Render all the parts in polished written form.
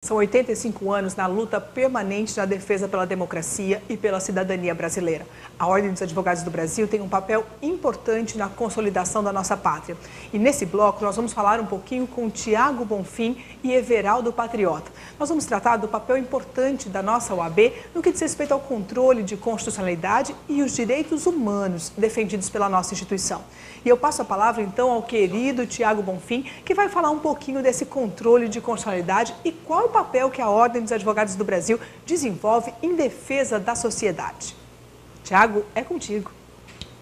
São 85 anos na luta permanente na defesa pela democracia e pela cidadania brasileira. A Ordem dos Advogados do Brasil tem um papel importante na consolidação da nossa pátria. E nesse bloco nós vamos falar um pouquinho com Tiago Bonfim e Everaldo Patriota. Nós vamos tratar do papel importante da nossa OAB no que diz respeito ao controle de constitucionalidade e os direitos humanos defendidos pela nossa instituição. E eu passo a palavra então ao querido Tiago Bonfim, que vai falar um pouquinho desse controle de constitucionalidade e qual é o papel que a Ordem dos Advogados do Brasil desenvolve em defesa da sociedade. Tiago, é contigo.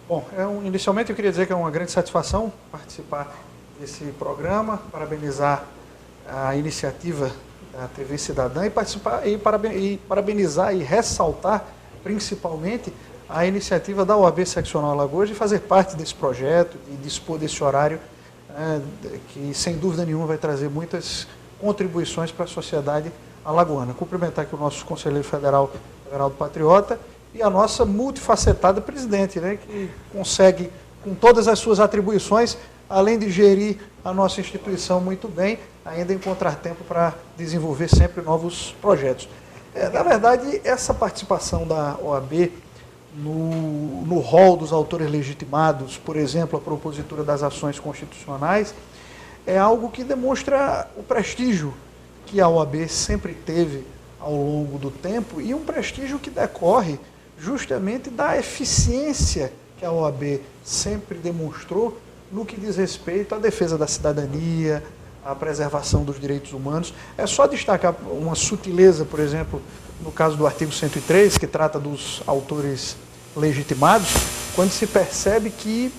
Bom, inicialmente eu queria dizer que é uma grande satisfação participar desse programa, parabenizar a iniciativa da TV Cidadã e parabenizar e ressaltar principalmente a iniciativa da OAB Seccional Alagoas de fazer parte desse projeto, de dispor desse horário, que sem dúvida nenhuma vai trazer muitas contribuições para a sociedade alagoana. Cumprimentar aqui o nosso conselheiro federal, Everaldo Patriota, e a nossa multifacetada presidente, que consegue, com todas as suas atribuições, além de gerir a nossa instituição muito bem, ainda encontrar tempo para desenvolver sempre novos projetos. Na verdade, essa participação da OAB no rol dos autores legitimados, por exemplo, a propositura das ações constitucionais, é algo que demonstra o prestígio que a OAB sempre teve ao longo do tempo e um prestígio que decorre justamente da eficiência que a OAB sempre demonstrou no que diz respeito à defesa da cidadania, à preservação dos direitos humanos. É só destacar uma sutileza, por exemplo, no caso do artigo 103, que trata dos autores legitimados, quando se percebe que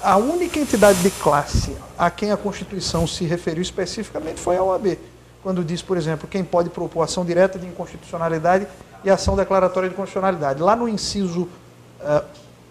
a única entidade de classe a quem a Constituição se referiu especificamente foi a OAB, quando diz, por exemplo, quem pode propor ação direta de inconstitucionalidade e ação declaratória de constitucionalidade. Lá no inciso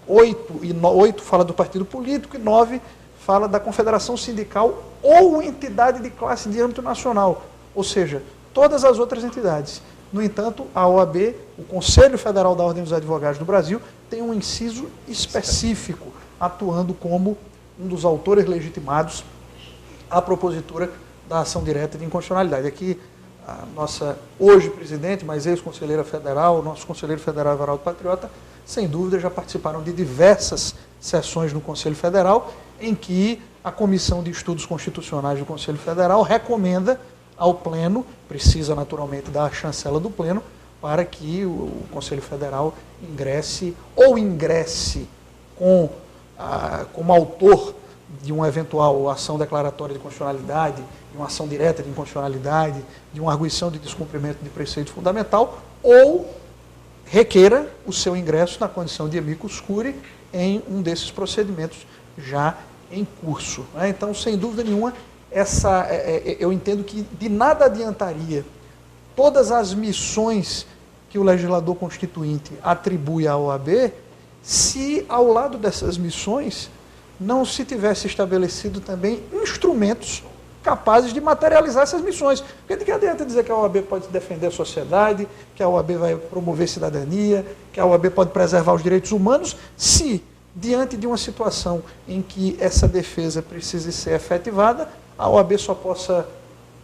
8 fala do partido político e 9 fala da confederação sindical ou entidade de classe de âmbito nacional, ou seja, todas as outras entidades. No entanto, a OAB, o Conselho Federal da Ordem dos Advogados do Brasil, tem um inciso específico, atuando como um dos autores legitimados à propositura da ação direta de inconstitucionalidade. Aqui, a nossa hoje presidente, mas ex-conselheira federal, o nosso conselheiro federal Everaldo Patriota, sem dúvida já participaram de diversas sessões no Conselho Federal, em que a Comissão de Estudos Constitucionais do Conselho Federal recomenda ao Pleno, precisa naturalmente da chancela do Pleno, para que o Conselho Federal ingresse como autor de uma eventual ação declaratória de constitucionalidade, de uma ação direta de inconstitucionalidade, de uma arguição de descumprimento de preceito fundamental, ou requeira o seu ingresso na condição de amicus curiae em um desses procedimentos já em curso. Então, sem dúvida nenhuma, eu entendo que de nada adiantaria todas as missões que o legislador constituinte atribui à OAB se, ao lado dessas missões, não se tivesse estabelecido também instrumentos capazes de materializar essas missões. Porque de que adianta dizer que a OAB pode defender a sociedade, que a OAB vai promover cidadania, que a OAB pode preservar os direitos humanos, se, diante de uma situação em que essa defesa precise ser efetivada, a OAB só possa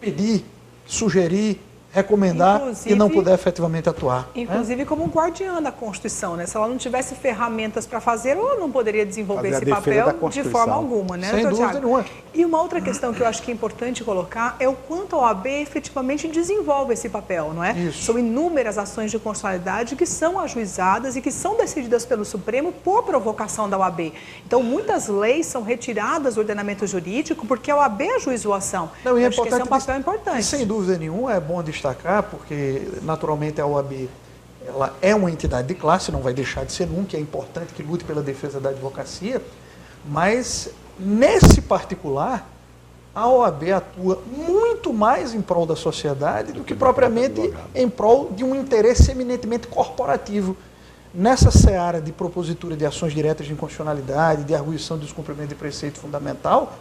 pedir, sugerir, recomendar e não puder efetivamente atuar. Inclusive como um guardiã da Constituição, né? Se ela não tivesse ferramentas para fazer, ela não poderia desenvolver esse papel de forma alguma, né? Sem dúvida nenhuma. E uma outra questão que eu acho que é importante colocar é o quanto a OAB efetivamente desenvolve esse papel, não é? Isso. São inúmeras ações de constitucionalidade que são ajuizadas e que são decididas pelo Supremo por provocação da OAB. Então, muitas leis são retiradas do ordenamento jurídico porque a OAB ajuizou a ação. Não, e acho que esse é um papel importante. E sem dúvida nenhuma é bom destacar, porque naturalmente a OAB ela é uma entidade de classe, não vai deixar de ser nunca, é importante que lute pela defesa da advocacia, mas nesse particular a OAB atua muito mais em prol da sociedade do que propriamente em prol de um interesse eminentemente corporativo. Nessa seara de propositura de ações diretas de inconstitucionalidade, de arguição de descumprimento de preceito fundamental,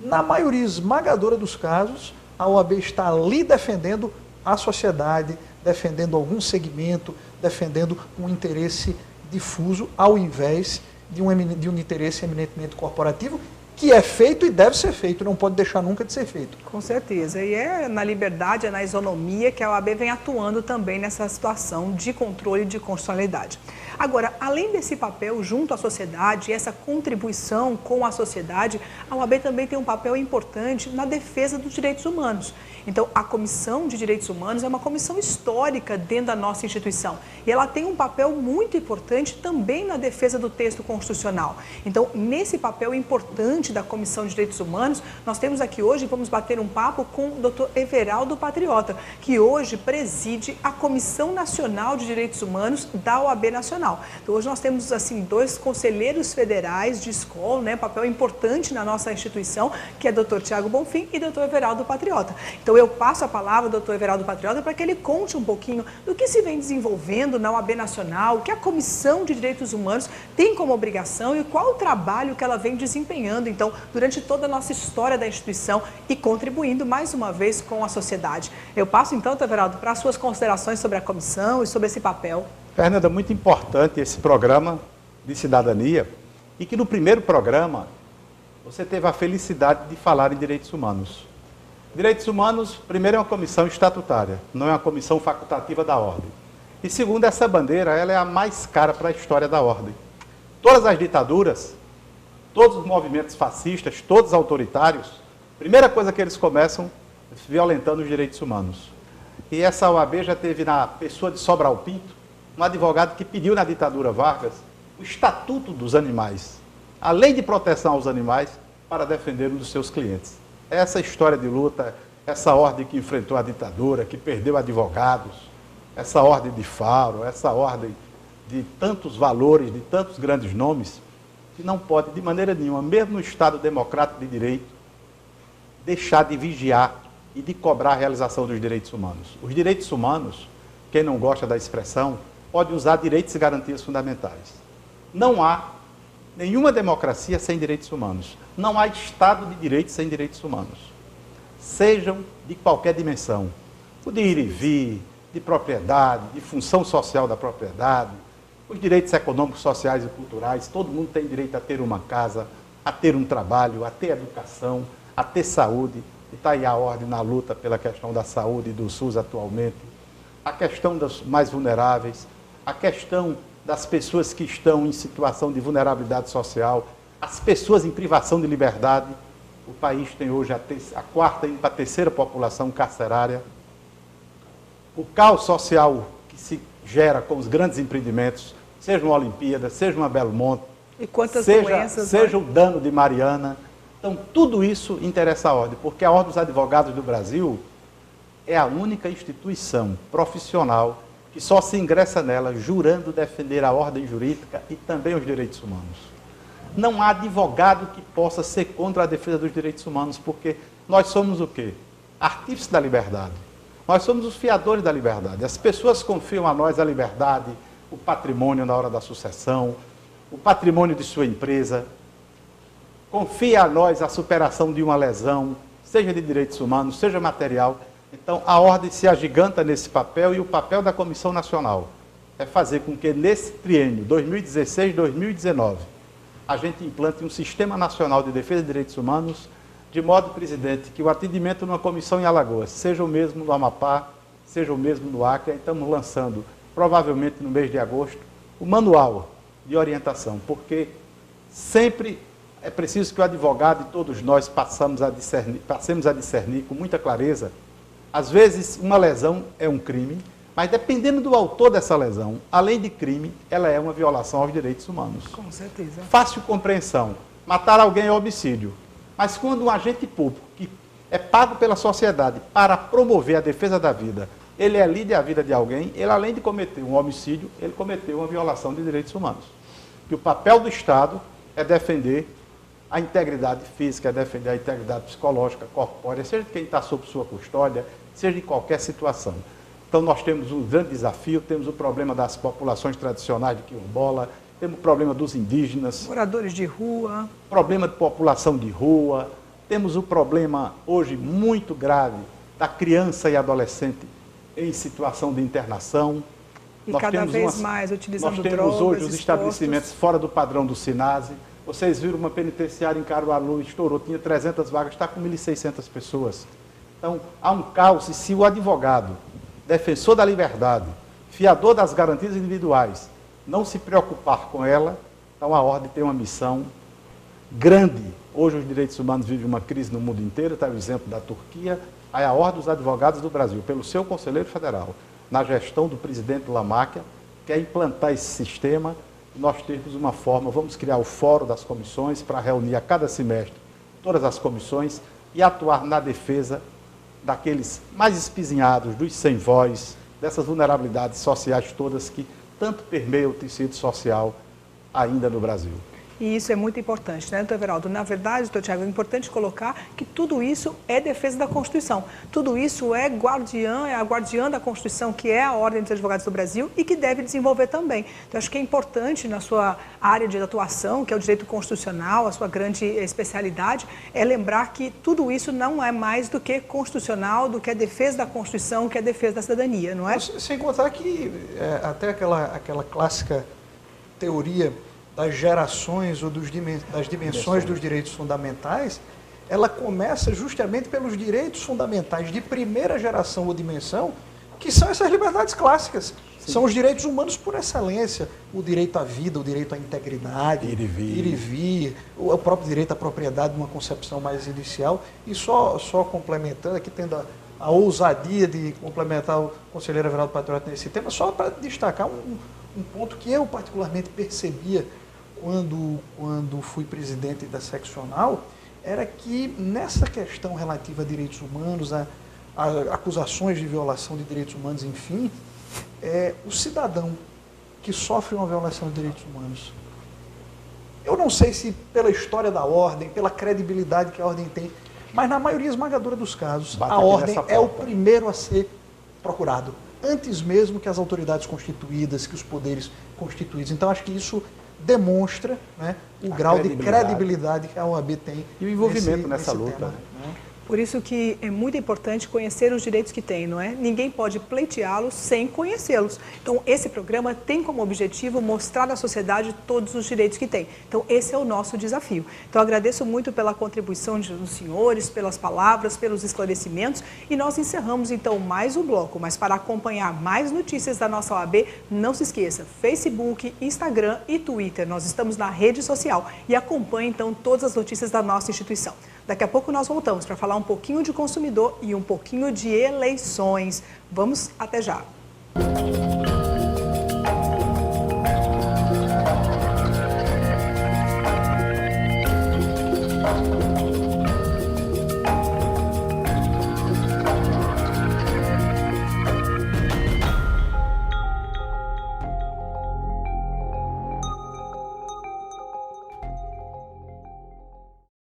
na maioria esmagadora dos casos, a OAB está ali defendendo a sociedade, defendendo algum segmento, defendendo um interesse difuso, ao invés de um interesse eminentemente corporativo, que é feito e deve ser feito, não pode deixar nunca de ser feito. Com certeza. E é na liberdade, é na isonomia que a OAB vem atuando também nessa situação de controle de constitucionalidade. Agora, além desse papel junto à sociedade, essa contribuição com a sociedade, a OAB também tem um papel importante na defesa dos direitos humanos. Então, a Comissão de Direitos Humanos é uma comissão histórica dentro da nossa instituição. E ela tem um papel muito importante também na defesa do texto constitucional. Então, nesse papel importante da Comissão de Direitos Humanos, nós temos aqui hoje, vamos bater um papo com o Dr. Everaldo Patriota, que hoje preside a Comissão Nacional de Direitos Humanos da OAB Nacional. Então, hoje nós temos, assim, dois conselheiros federais de escola, né, papel importante na nossa instituição, que é Dr. Tiago Bonfim e Dr. Everaldo Patriota. Então, eu passo a palavra ao Dr. Everaldo Patriota para que ele conte um pouquinho do que se vem desenvolvendo na OAB Nacional, o que a Comissão de Direitos Humanos tem como obrigação e qual o trabalho que ela vem desempenhando, então, durante toda a nossa história da instituição e contribuindo mais uma vez com a sociedade. Eu passo então, Dr. Everaldo, para as suas considerações sobre a comissão e sobre esse papel. Fernanda, muito importante esse programa de cidadania e que no primeiro programa você teve a felicidade de falar em direitos humanos. Direitos humanos, primeiro, é uma comissão estatutária, não é uma comissão facultativa da ordem. E segundo, essa bandeira ela é a mais cara para a história da ordem. Todas as ditaduras, todos os movimentos fascistas, todos autoritários, primeira coisa que eles começam violentando os direitos humanos. E essa OAB já teve na pessoa de Sobral Pinto, um advogado que pediu na ditadura Vargas o Estatuto dos Animais, a lei de proteção aos animais, para defender um dos seus clientes. Essa história de luta, essa ordem que enfrentou a ditadura, que perdeu advogados, essa ordem de Faro, essa ordem de tantos valores, de tantos grandes nomes, que não pode, de maneira nenhuma, mesmo no Estado democrático de direito, deixar de vigiar e de cobrar a realização dos direitos humanos. Os direitos humanos, quem não gosta da expressão, pode usar direitos e garantias fundamentais. Não há nenhuma democracia sem direitos humanos. Não há Estado de direito sem direitos humanos. Sejam de qualquer dimensão. O de ir e vir, de propriedade, de função social da propriedade, os direitos econômicos, sociais e culturais. Todo mundo tem direito a ter uma casa, a ter um trabalho, a ter educação, a ter saúde. E está aí a ordem na luta pela questão da saúde e do SUS atualmente. A questão dos mais vulneráveis, a questão das pessoas que estão em situação de vulnerabilidade social, as pessoas em privação de liberdade. O país tem hoje a quarta e a terceira população carcerária. O caos social que se gera com os grandes empreendimentos, seja uma Olimpíada, seja uma Belo Monte, e quantas doenças, seja o dano de Mariana. Então, tudo isso interessa à ordem, porque a Ordem dos Advogados do Brasil é a única instituição profissional que só se ingressa nela jurando defender a ordem jurídica e também os direitos humanos. Não há advogado que possa ser contra a defesa dos direitos humanos, porque nós somos o quê? Artífices da liberdade. Nós somos os fiadores da liberdade. As pessoas confiam a nós a liberdade, o patrimônio na hora da sucessão, o patrimônio de sua empresa. Confia a nós a superação de uma lesão, seja de direitos humanos, seja material. Então, a ordem se agiganta nesse papel e o papel da Comissão Nacional é fazer com que nesse triênio 2016-2019 a gente implante um Sistema Nacional de Defesa de Direitos Humanos, de modo, presidente, que o atendimento numa comissão em Alagoas seja o mesmo no Amapá, seja o mesmo no Acre. Aí estamos lançando, provavelmente no mês de agosto, o manual de orientação, porque sempre é preciso que o advogado e todos nós passemos a discernir com muita clareza. Às vezes, uma lesão é um crime, mas dependendo do autor dessa lesão, além de crime, ela é uma violação aos direitos humanos. Com certeza. Fácil compreensão. Matar alguém é homicídio. Mas quando um agente público, que é pago pela sociedade para promover a defesa da vida, ele lide a vida de alguém, ele, além de cometer um homicídio, ele cometeu uma violação de direitos humanos. E o papel do Estado é defender a integridade física, é defender a integridade psicológica, corpórea, seja de quem está sob sua custódia, seja em qualquer situação. Então, nós temos um grande desafio, temos o problema das populações tradicionais de quilombola, temos o problema dos indígenas, moradores de rua, problema de população de rua, temos o problema, hoje, muito grave, da criança e adolescente em situação de internação. E nós cada vez mais utilizando drogas, nós temos hoje os estabelecimentos fora do padrão do SINASE. Vocês viram uma penitenciária em Caruaru, estourou, tinha 300 vagas, está com 1.600 pessoas. Então, há um caos, e se o advogado, defensor da liberdade, fiador das garantias individuais, não se preocupar com ela, então a ordem tem uma missão grande. Hoje os direitos humanos vivem uma crise no mundo inteiro, está o exemplo da Turquia. Aí a Ordem dos Advogados do Brasil, pelo seu Conselheiro Federal, na gestão do presidente Lamáquia, quer implantar esse sistema. Nós temos uma forma, vamos criar o fórum das comissões para reunir a cada semestre todas as comissões e atuar na defesa daqueles mais espizinhados, dos sem voz, dessas vulnerabilidades sociais todas que tanto permeiam o tecido social ainda no Brasil. E isso é muito importante, né, doutor Everaldo? Na verdade, doutor Tiago, é importante colocar que tudo isso é defesa da Constituição. Tudo isso é a guardiã da Constituição, que é a Ordem dos Advogados do Brasil e que deve desenvolver também. Então, acho que é importante na sua área de atuação, que é o direito constitucional, a sua grande especialidade, é lembrar que tudo isso não é mais do que constitucional, do que a defesa da Constituição, que é a defesa da cidadania, não é? Sem contar que até aquela clássica teoria das gerações ou das dimensões dos direitos fundamentais, ela começa justamente pelos direitos fundamentais de primeira geração ou dimensão, que são essas liberdades clássicas. Sim. São os direitos humanos por excelência, o direito à vida, o direito à integridade, ir e vir, o próprio direito à propriedade, numa concepção mais inicial. E só complementando, aqui tendo a ousadia de complementar o conselheiro Everaldo Patriota nesse tema, só para destacar um ponto que eu particularmente percebia quando fui presidente da seccional, era que nessa questão relativa a direitos humanos, a acusações de violação de direitos humanos, enfim, o cidadão que sofre uma violação de direitos humanos, eu não sei se pela história da ordem, pela credibilidade que a ordem tem, mas na maioria esmagadora dos casos, a ordem é o primeiro a ser procurado, antes mesmo que as autoridades constituídas, que os poderes constituídos. Então, acho que isso demonstra, né, o grau de credibilidade que a OAB tem. E o envolvimento nessa luta. Tema, né? Por isso que é muito importante conhecer os direitos que tem, não é? Ninguém pode pleiteá-los sem conhecê-los. Então, esse programa tem como objetivo mostrar à sociedade todos os direitos que tem. Então, esse é o nosso desafio. Então, agradeço muito pela contribuição dos senhores, pelas palavras, pelos esclarecimentos. E nós encerramos, então, mais um bloco. Mas para acompanhar mais notícias da nossa OAB, não se esqueça, Facebook, Instagram e Twitter. Nós estamos na rede social e acompanhe, então, todas as notícias da nossa instituição. Daqui a pouco nós voltamos para falar um pouquinho de consumidor e um pouquinho de eleições. Vamos até já.